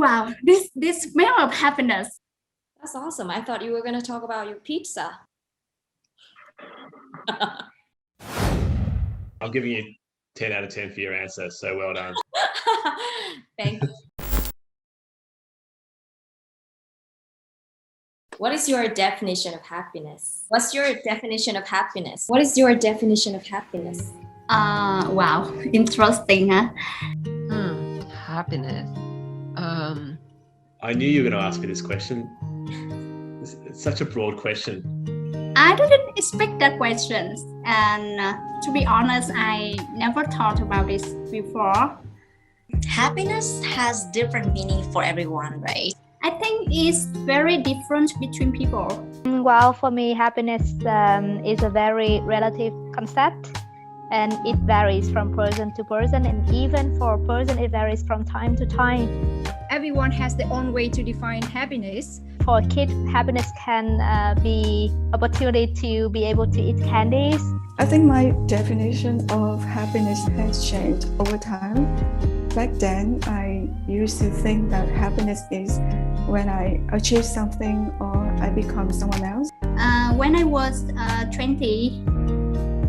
wow, this smell of happiness. That's awesome. I thought you were going to talk about your pizza. I'm giving you 10 out of 10 for your answer, so well done. Thank you. What is your definition of happiness? What's your definition of happiness? What is your definition of happiness? Wow, interesting, huh? Happiness. I knew you were going to ask me this question. It's such a broad question. I didn't expect that question, and to be honest, I never thought about this before. Happiness has different meaning for everyone, right? I think it's very different between people. Well, for me, happiness is a very relative concept, and it varies from person to person, and even for a person, it varies from time to time. Everyone has their own way to define happiness. For a kid, happiness can be opportunity to be able to eat candies. I think my definition of happiness has changed over time. Back then, I used to think that happiness is when I achieve something or I become someone else. When I was 20,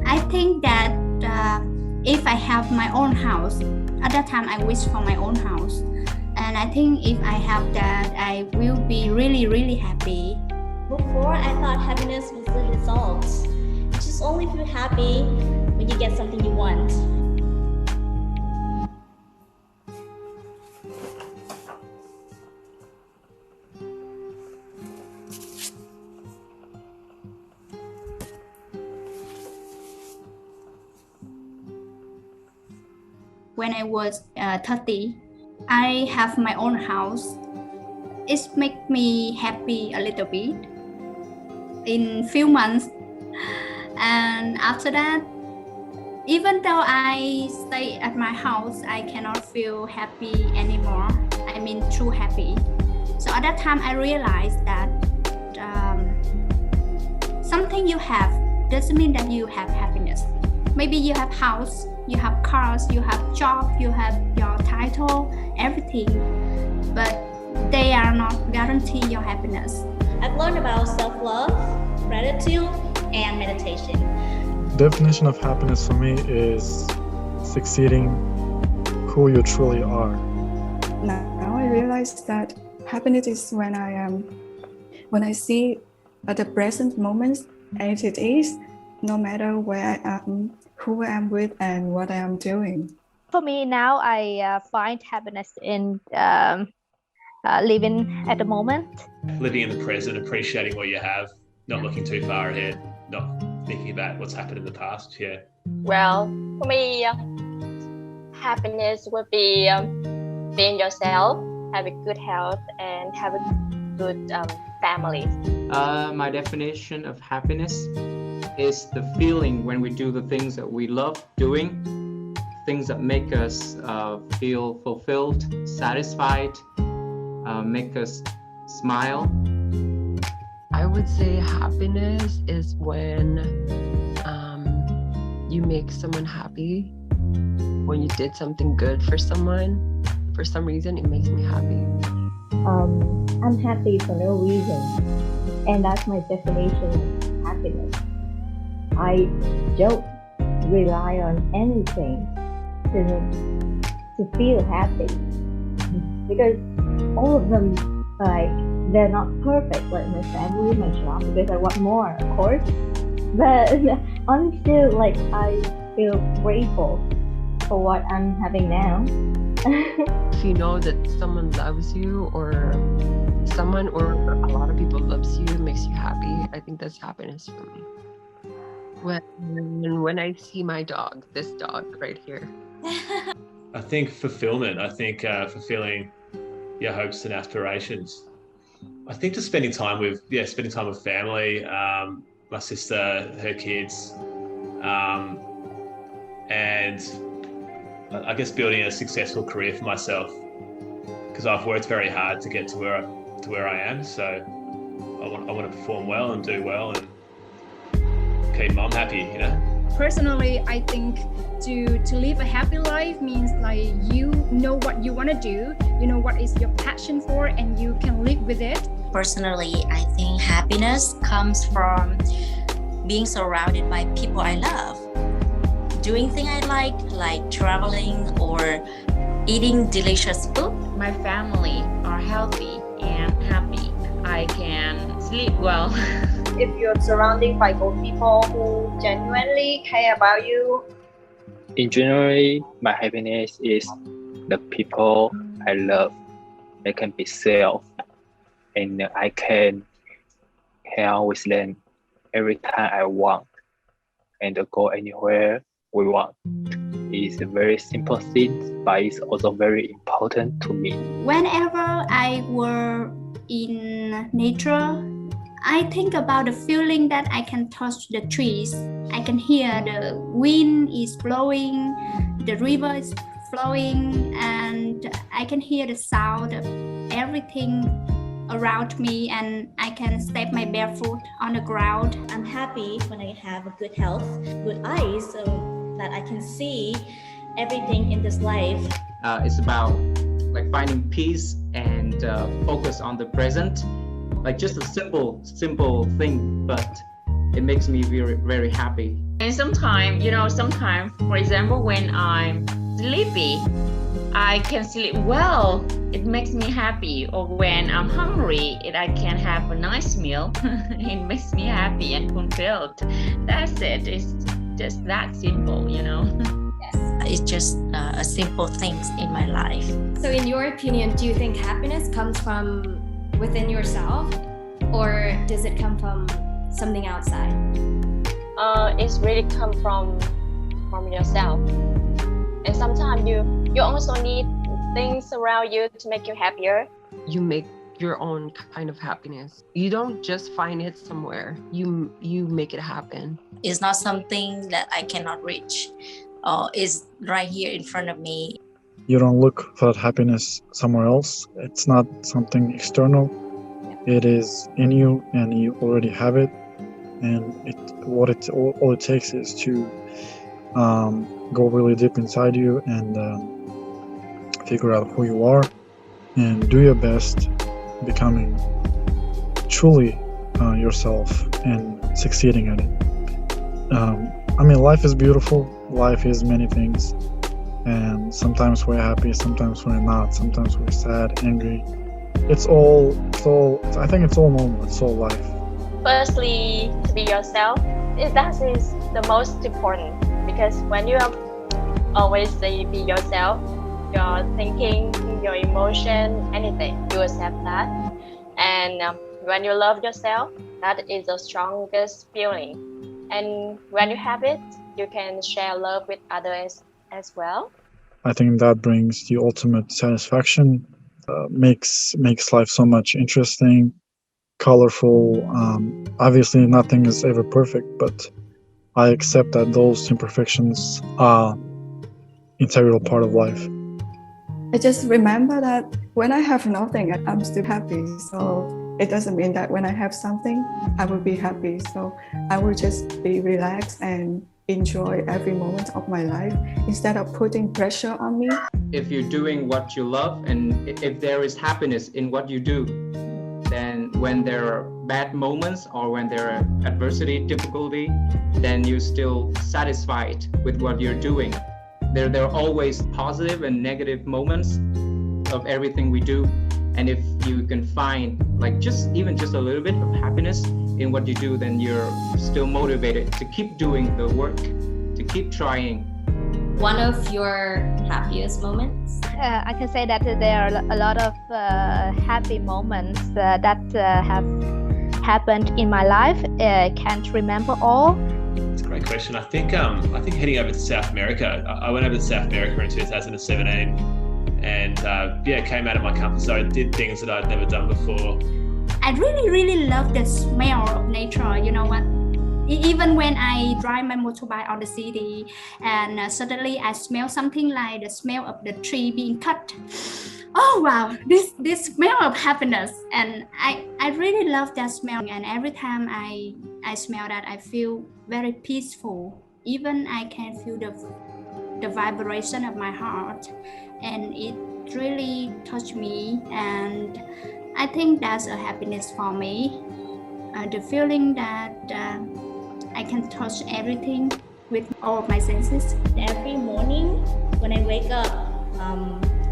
I think that if I have my own house, at that time I wish for my own house. And I think if I have that, I will be really, really happy. Before, I thought happiness was the result. You just only feel happy when you get something you want. When I was 30, I have my own house. It makes me happy a little bit in few months. And after that, even though I stay at my house, I cannot feel happy anymore. I mean, true happy. So at that time, I realized that something you have doesn't mean that you have happiness. Maybe you have house, you have cars, you have job, you have your title, everything, but they are not guarantee your happiness. I've learned about self-love, gratitude, and meditation. Definition of happiness for me is succeeding who you truly are. Now I realize that happiness is when I see at the present moment as it is, no matter where I am, who I am with, and what I am doing. For me now, I find happiness in living at the moment. Living in the present, appreciating what you have, not looking too far ahead, not thinking about what's happened in the past. Yeah. Well, for me, happiness would be being yourself, have a good health, and have a good family. My definition of happiness is the feeling when we do the things that we love doing, things that make us feel fulfilled, satisfied, make us smile. I would say happiness is when you make someone happy. When you did something good for someone, for some reason, it makes me happy. I'm happy for no reason, and that's my definition of happiness. I don't rely on anything to feel happy, because all of them, like, they're not perfect, like my family, my job, because I want more, of course, but I'm still, like, I feel grateful for what I'm having now. If you know that someone loves you, or someone or a lot of people loves you, makes you happy, I think that's happiness for me. When I see my dog, this dog right here. I think fulfillment. I think fulfilling your hopes and aspirations. I think just spending time with family, my sister, her kids, and I guess building a successful career for myself, because I've worked very hard to get to where I am. So I want to perform well and do well and keep mom happy, you know. Personally, I think to live a happy life means like you know what you want to do, you know what is your passion for, and you can live with it. Personally, I think happiness comes from being surrounded by people I love, doing things I like traveling or eating delicious food. My family are healthy and happy. I can sleep well. If you're surrounded by good people who genuinely care about you. In general, my happiness is the people I love. They can be self, and I can hang out with them every time I want and go anywhere we want. It's a very simple thing, but it's also very important to me. Whenever I were in nature, I think about the feeling that I can touch the trees. I can hear the wind is blowing, the river is flowing, and I can hear the sound of everything around me, and I can step my barefoot on the ground. I'm happy when I have a good health, good eyes, so that I can see everything in this life. It's about like finding peace and focus on the present. Like just a simple thing, but it makes me very, very happy. And sometimes, for example, when I'm sleepy, I can sleep well. It makes me happy. Or when I'm hungry, I can have a nice meal. It makes me happy and fulfilled. That's it. It's just that simple, It's just a simple things in my life. So in your opinion, do you think happiness comes from within yourself, or does it come from something outside? It's really come from yourself, and sometimes you also need things around you to make you happier. You make your own kind of happiness. You don't just find it somewhere. You make it happen. It's not something that I cannot reach. It's right here in front of me. You don't look for that happiness somewhere else. It's not something external. It is in you, and you already have it. And all it takes is to go really deep inside you and figure out who you are and do your best, becoming truly yourself and succeeding at it. Life is beautiful. Life is many things. And sometimes we're happy, sometimes we're not, sometimes we're sad, angry. I think it's all normal, it's all life. Firstly, to be yourself, that is the most important, because when you always say be yourself, your thinking, your emotion, anything, you accept that. And when you love yourself, that is the strongest feeling. And when you have it, you can share love with others as well. I think that brings the ultimate satisfaction, makes life so much interesting, colorful. Obviously, nothing is ever perfect, but I accept that those imperfections are integral part of life. I just remember that when I have nothing, I'm still happy. So it doesn't mean that when I have something, I will be happy. So I will just be relaxed and enjoy every moment of my life instead of putting pressure on me. If you're doing what you love, and if there is happiness in what you do, then when there are bad moments or when there are adversity, difficulty, then you're still satisfied with what you're doing. There are always positive and negative moments of everything we do. And if you can find even just a little bit of happiness in what you do, then you're still motivated to keep doing the work, to keep trying. One of your happiest moments? I can say that there are a lot of happy moments that have happened in my life. Can't remember all. It's a great question. I think heading over to South America. I went over to South America in 2017. And came out of my comfort zone, did things that I'd never done before. I really, really love the smell of nature. You know what? Even when I drive my motorbike on the city and suddenly I smell something like the smell of the tree being cut. Oh wow, this smell of happiness. And I really love that smell. And every time I smell that, I feel very peaceful. Even I can feel the the vibration of my heart, and it really touched me, and I think that's a happiness for me. The feeling that I can touch everything with all of my senses. Every morning when I wake up,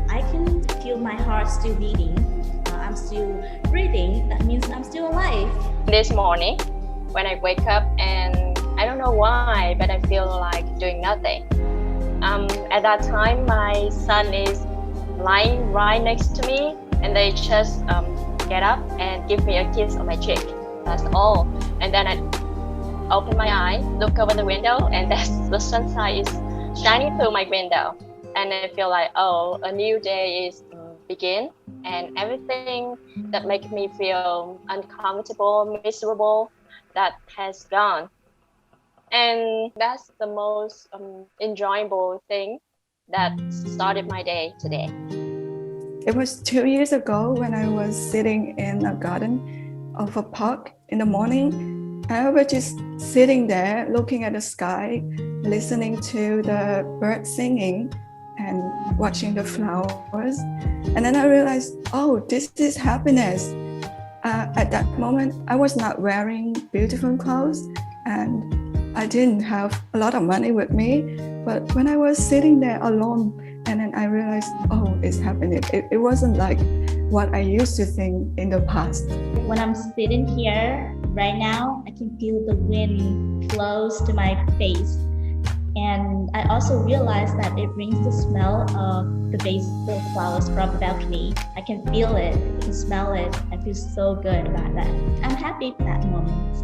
I can feel my heart still beating. I'm still breathing. That means I'm still alive. This morning, when I wake up, and I don't know why, but I feel like doing nothing. At that time, my son is lying right next to me, and they just get up and give me a kiss on my cheek. That's all. And then I open my eye, look over the window, and the sunshine is shining through my window. And I feel like, oh, a new day is begin, and everything that makes me feel uncomfortable, miserable, that has gone. And that's the most enjoyable thing that started my day today. It was 2 years ago when I was sitting in a garden of a park in the morning. I was just sitting there looking at the sky, listening to the birds singing and watching the flowers. And then I realized, oh, this is happiness. At that moment, I was not wearing beautiful clothes and I didn't have a lot of money with me. But when I was sitting there alone, and then I realized, oh, it's happiness. It wasn't like what I used to think in the past. When I'm sitting here right now, I can feel the wind close to my face. And I also realized that it brings the smell of the basil flowers from the balcony. I can feel it, I can smell it. I feel so good about that. I'm happy at that moment.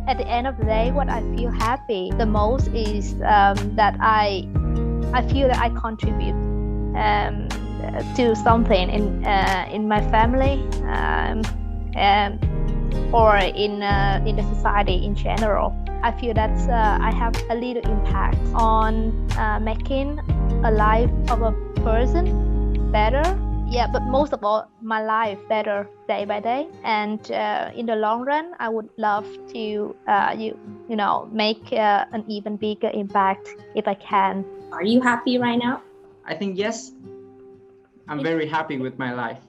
At the end of the day, what I feel happy the most is that I feel that I contribute to something in my family or in the society in general. I feel that I have a little impact on making a life of a person better. Yeah, but most of all, my life better day by day. And in the long run, I would love to, you know, make an even bigger impact if I can. Are you happy right now? I think yes. I'm very happy with my life.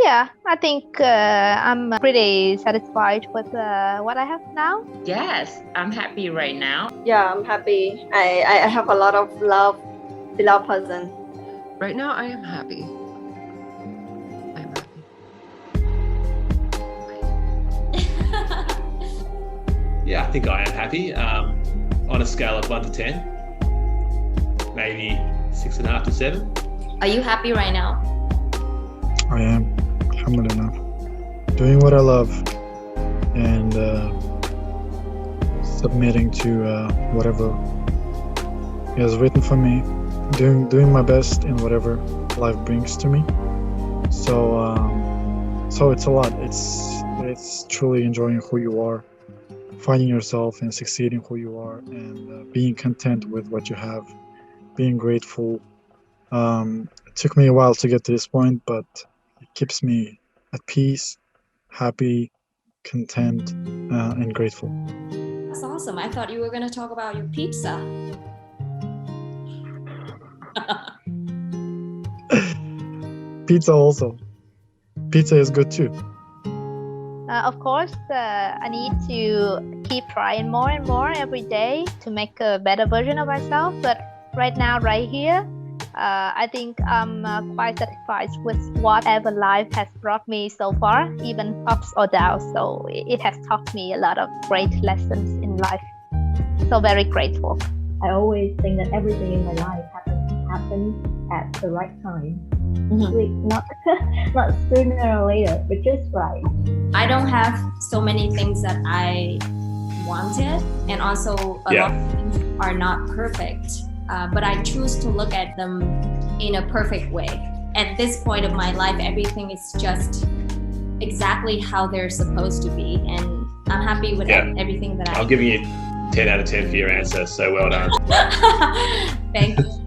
Yeah, I think I'm pretty satisfied with what I have now. Yes, I'm happy right now. Yeah, I'm happy. I have a lot of love, beloved person. Right now, I am happy. Yeah, I think I am happy. On a scale of 1 to 10, maybe 6.5 to 7. Are you happy right now? I am, alhamdulillah. Doing what I love and submitting to whatever is written for me. Doing my best in whatever life brings to me. So it's a lot. It's truly enjoying who you are, finding yourself and succeeding who you are, and being content with what you have, being grateful. It took me a while to get to this point, but it keeps me at peace, happy, content, and grateful. That's awesome. I thought you were going to talk about your pizza. Pizza also. Pizza is good too. Of course, I need to keep trying more and more every day to make a better version of myself. But right now, right here, I think I'm quite satisfied with whatever life has brought me so far, even ups or downs. So it has taught me a lot of great lessons in life. So very grateful. I always think that everything in my life happens at the right time. Like not sooner or later, but just right. I don't have so many things that I wanted, and also a lot of things are not perfect. But I choose to look at them in a perfect way. At this point of my life, everything is just exactly how they're supposed to be, and I'm happy with everything that I'm giving you 10 out of 10 for your answer, so well done. Thank you.